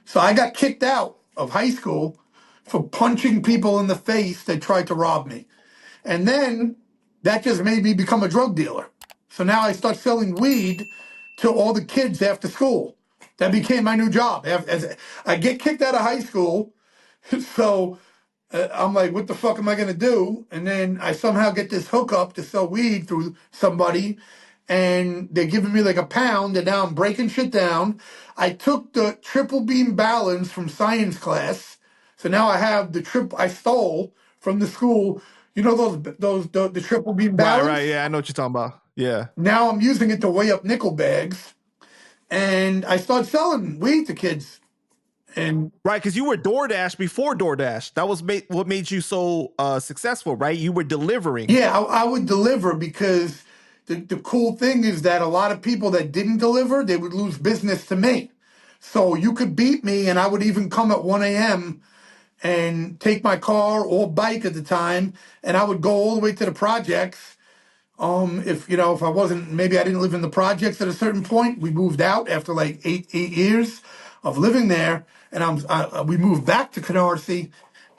So I got kicked out of high school for punching people in the face that tried to rob me. And then that just made me become a drug dealer. So now I start selling weed to all the kids after school. That became my new job. As I get kicked out of high school, so I'm like, what the fuck am I going to do? And then I somehow get this hookup to sell weed through somebody, and they're giving me like a pound, and now I'm breaking shit down. I took the triple beam balance from science class, so now I have the trip I stole from the school. You know the triple beam balance? Right. Yeah, I know what you're talking about. Yeah. Now I'm using it to weigh up nickel bags, and I start selling weed to kids. And Right, because you were DoorDash before DoorDash. That was what made you so successful, right? You were delivering. yeah, I would deliver because the cool thing is that a lot of people that didn't deliver, they would lose business to me. So you could beat me, and I would even come at 1 a.m. and take my car or bike at the time, and I would go all the way to the projects. If I wasn't, maybe I didn't live in the projects at a certain point. We moved out after like eight years of living there, and we moved back to Canarsie,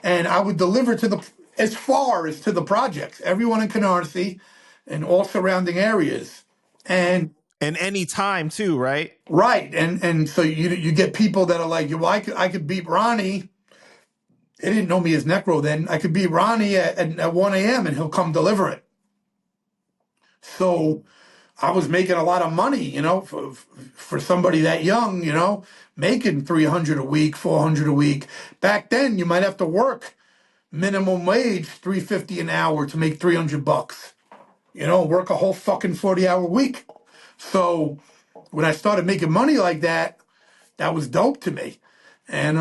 and I would deliver to as far as to the projects, everyone in Canarsie, and all surrounding areas, and And any time too, right? right, and so you get people that are like, well, I could beat Ronnie. They didn't know me as Necro then. I could beat Ronnie at 1 a.m. and he'll come deliver it. So I was making a lot of money, for somebody that young, making 300 a week, 400 a week. Back then, you might have to work minimum wage, 350 an hour to make 300 bucks. Work a whole fucking 40-hour week. So when I started making money like that, that was dope to me. And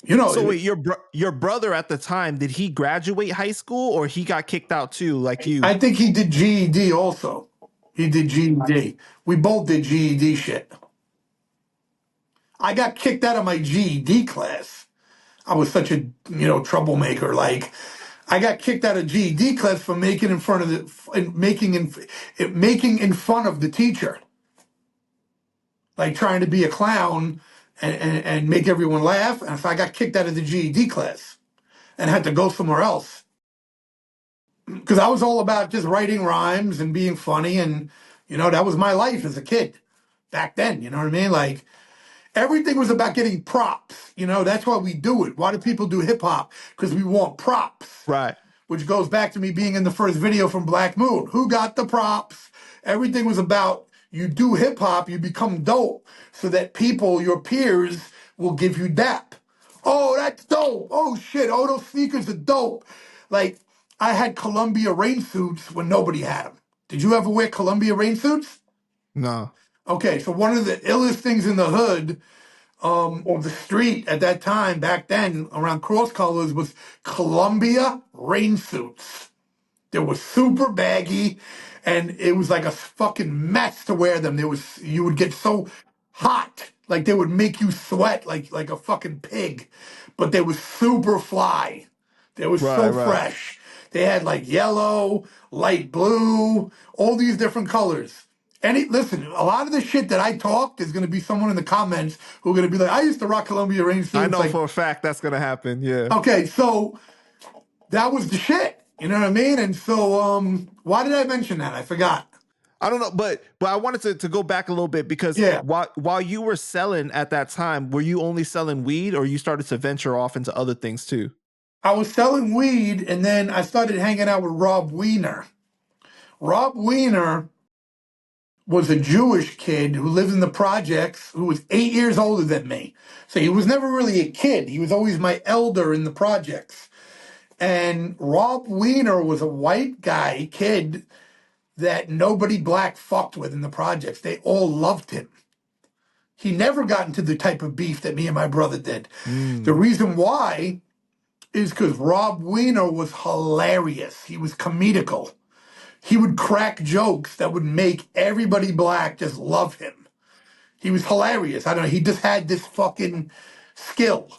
So wait, your brother at the time, did he graduate high school or he got kicked out too, like you? I think he did GED also. He did GED. We both did GED shit. I got kicked out of my GED class. I was such a troublemaker. Like I got kicked out of GED class for making in front of making in fun of the teacher, like trying to be a clown and make everyone laugh. And so I got kicked out of the GED class and had to go somewhere else because I was all about just writing rhymes and being funny, and that was my life as a kid back then. You know what I mean? Like everything was about getting props. That's why we do it. Why do people do hip hop? Because we want props. Right. Which goes back to me being in the first video from Black Moon. Who got the props? Everything was about you do hip hop, you become dope, so that people, your peers, will give you dap. Oh, that's dope. Oh shit. Oh, those sneakers are dope. Like I had Columbia rain suits when nobody had them. Did you ever wear Columbia rain suits? No. Okay, so one of the illest things in the hood or the street at that time, back then, around cross colors, was Columbia rain suits. They were super baggy, and it was like a fucking mess to wear them. You would get so hot, like they would make you sweat like a fucking pig, but they were super fly. They were so Right. fresh. They had like yellow, light blue, all these different colors. Listen, a lot of the shit that I talk, there's going to be someone in the comments who are going to be like, I used to rock Columbia rain suits. I know like, for a fact that's going to happen. Yeah. okay, so that was the shit. You know what I mean? And so, why did I mention that? I forgot. I don't know, but I wanted to go back a little bit because Yeah. while you were selling at that time, were you only selling weed or you started to venture off into other things too? I was selling weed, and then I started hanging out with Rob Weiner. Rob Weiner was a Jewish kid who lived in the projects, who was 8 years older than me. So he was never really a kid. He was always my elder in the projects. And Rob Weiner was a white kid that nobody black fucked with in the projects. They all loved him. He never got into the type of beef that me and my brother did. The reason why is because Rob Weiner was hilarious. He was comedical. He would crack jokes that would make everybody black just love him. He was hilarious. I don't know. He just had this fucking skill.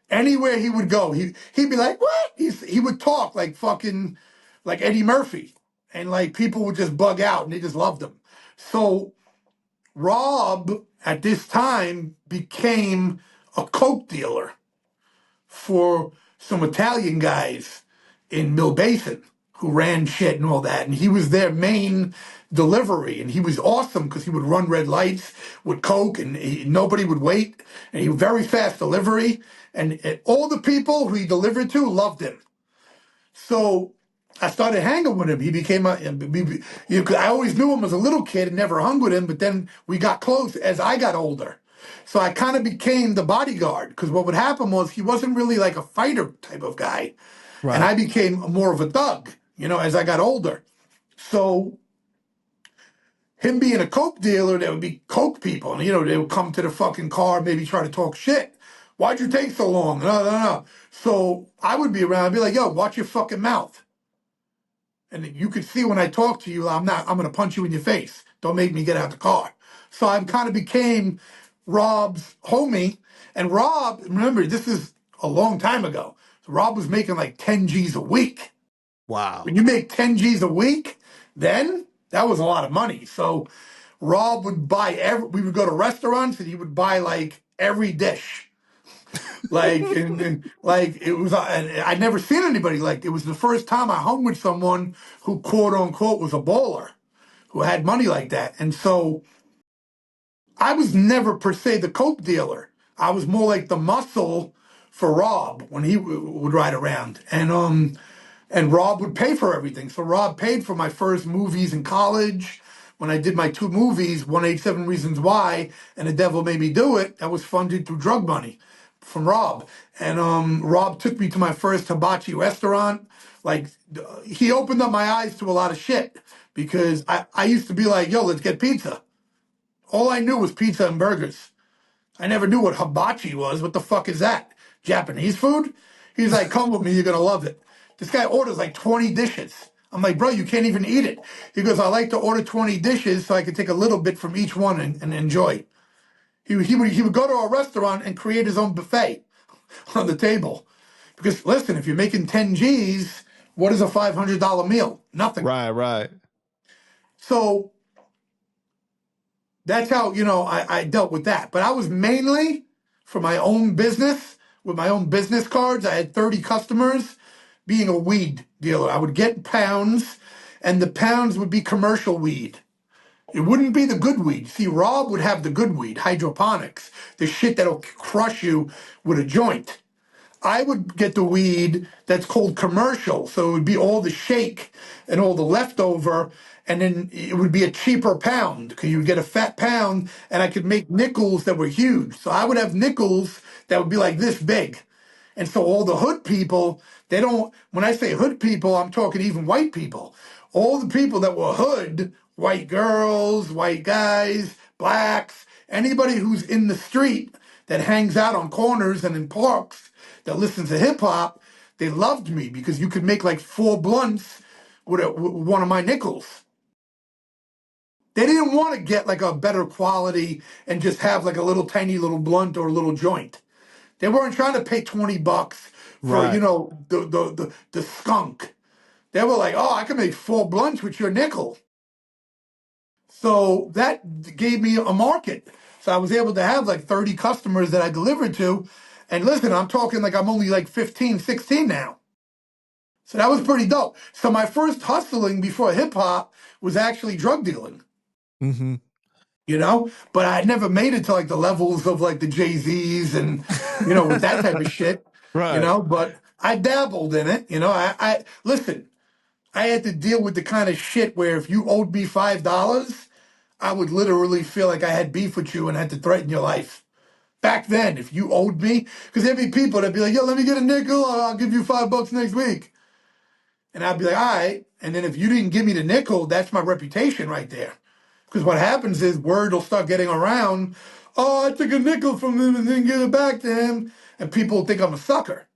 Anywhere he would go, he'd be like, what? He would talk like fucking, like Eddie Murphy. And like people would just bug out and they just loved him. So Rob at this time became a coke dealer for some Italian guys in Mill Basin who ran shit and all that. And he was their main delivery. And he was awesome because he would run red lights with coke and nobody would wait. And he very fast delivery. And all the people who he delivered to loved him. So I started hanging with him. He became I always knew him as a little kid and never hung with him, but then we got close as I got older. So I kind of became the bodyguard because what would happen was he wasn't really like a fighter type of guy. Right. And I became more of a thug, as I got older. So him being a coke dealer, there would be coke people, and they would come to the fucking car, maybe try to talk shit. Why'd you take so long? No. So I would be around, I'd be like, yo, watch your fucking mouth. And you could see when I talk to you, I'm going to punch you in your face. Don't make me get out the car. So I kind of became Rob's homie. And Rob, remember, this is a long time ago. So Rob was making like 10 G's a week. Wow. When you make 10 G's a week, then that was a lot of money. So Rob would buy we would go to restaurants and he would buy like every dish. Like, like it was, I'd never seen anybody like it was the first time I hung with someone who quote unquote was a baller, who had money like that. And so I was never per se the coke dealer. I was more like the muscle for Rob when he would ride around. And Rob would pay for everything. So Rob paid for my first movies in college. When I did my 2 movies, 187 Reasons Why and The Devil Made Me Do It, that was funded through drug money from Rob. And Rob took me to my first hibachi restaurant. Like, he opened up my eyes to a lot of shit because I used to be like, yo, let's get pizza. All I knew was pizza and burgers. I never knew what hibachi was. What the fuck is that? Japanese food? He's like, come with me, you're going to love it. This guy orders like 20 dishes. I'm like, bro, you can't even eat it. He goes, I like to order 20 dishes so I can take a little bit from each one and enjoy. He would go to a restaurant and create his own buffet on the table. Because listen, if you're making 10 G's, what is a $500 meal? Nothing. Right. So that's how, I dealt with that. But I was mainly for my own business, with my own business cards. I had 30 customers being a weed dealer. I would get pounds, and the pounds would be commercial weed. It wouldn't be the good weed. See, Rob would have the good weed, hydroponics, the shit that'll crush you with a joint. I would get the weed that's called commercial. So it would be all the shake and all the leftover, and then it would be a cheaper pound because you would get a fat pound, and I could make nickels that were huge. So I would have nickels that would be like this big. And so all the hood people, when I say hood people, I'm talking even white people. All the people that were hood, white girls, white guys, blacks, anybody who's in the street that hangs out on corners and in parks that listens to hip hop, they loved me because you could make like 4 blunts with one of my nickels. They didn't want to get like a better quality and just have like a little tiny little blunt or a little joint. They weren't trying to pay $20 for, Right. the skunk. They were like, oh, I can make 4 blunts with your nickel. So that gave me a market. So I was able to have like 30 customers that I delivered to. And listen, I'm talking like I'm only like 15, 16 now. So that was pretty dope. So my first hustling before hip hop was actually drug dealing. Mm-hmm. But I never made it to like the levels of like the Jay-Z's and, with that type of shit, Right. but I dabbled in it. I listen, I had to deal with the kind of shit where if you owed me $5, I would literally feel like I had beef with you and had to threaten your life. Back then, if you owed me, because there'd be people that'd be like, yo, let me get a nickel, I'll give you $5 next week. And I'd be like, all right. And then if you didn't give me the nickel, that's my reputation right there. Because what happens is word will start getting around, oh, I took a nickel from him and didn't give it back to him. And people will think I'm a sucker.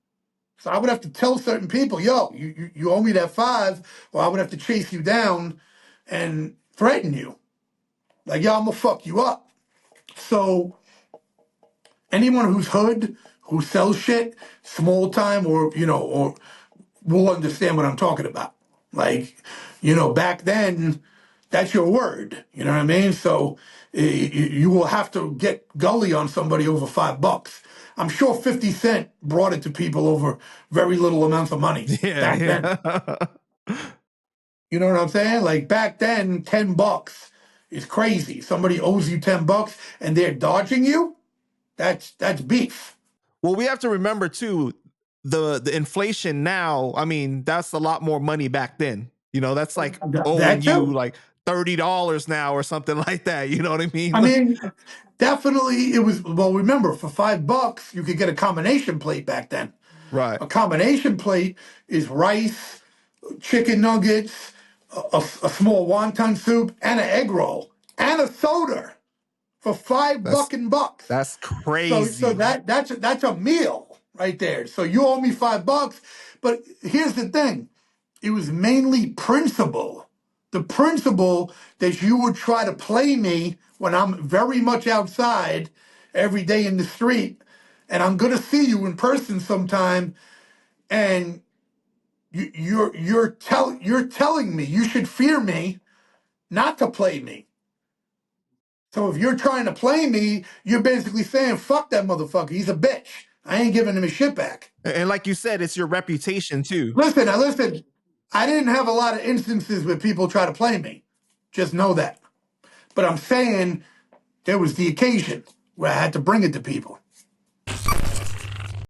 So I would have to tell certain people, yo, you owe me that 5, or I would have to chase you down and threaten you. Like, yo, I'm going to fuck you up. So anyone who's hood, who sells shit, small time, or will understand what I'm talking about. Like, back then, that's your word. You know what I mean? So you will have to get gully on somebody over $5. I'm sure 50 Cent brought it to people over very little amounts of money Yeah, back then. yeah. You know what I'm saying? Like back then, $10 is crazy. Somebody owes you $10 and they're dodging you. That's beef. Well, we have to remember too, the inflation now. I mean, that's a lot more money back then. You know, that's like owing That you too. like $30 now or something like that. You know what I mean? I mean, definitely it was. Well, remember, for $5, you could get a combination plate back then. Right. A combination plate is rice, chicken nuggets, a small wonton soup, and an egg roll, and a soda for five That's bucking bucks. that's So crazy. that's a meal right there. So you owe me $5, but here's the thing: it was mainly principle. The principle that you would try to play me when I'm very much outside every day in the street, and I'm gonna see you in person sometime, and you're telling me you should fear me, not to play me. So if you're trying to play me, you're basically saying, fuck that motherfucker. He's a bitch. I ain't giving him his shit back. And like you said, it's your reputation too. Listen. I didn't have a lot of instances where people try to play me. Just know that. But I'm saying there was the occasion where I had to bring it to people.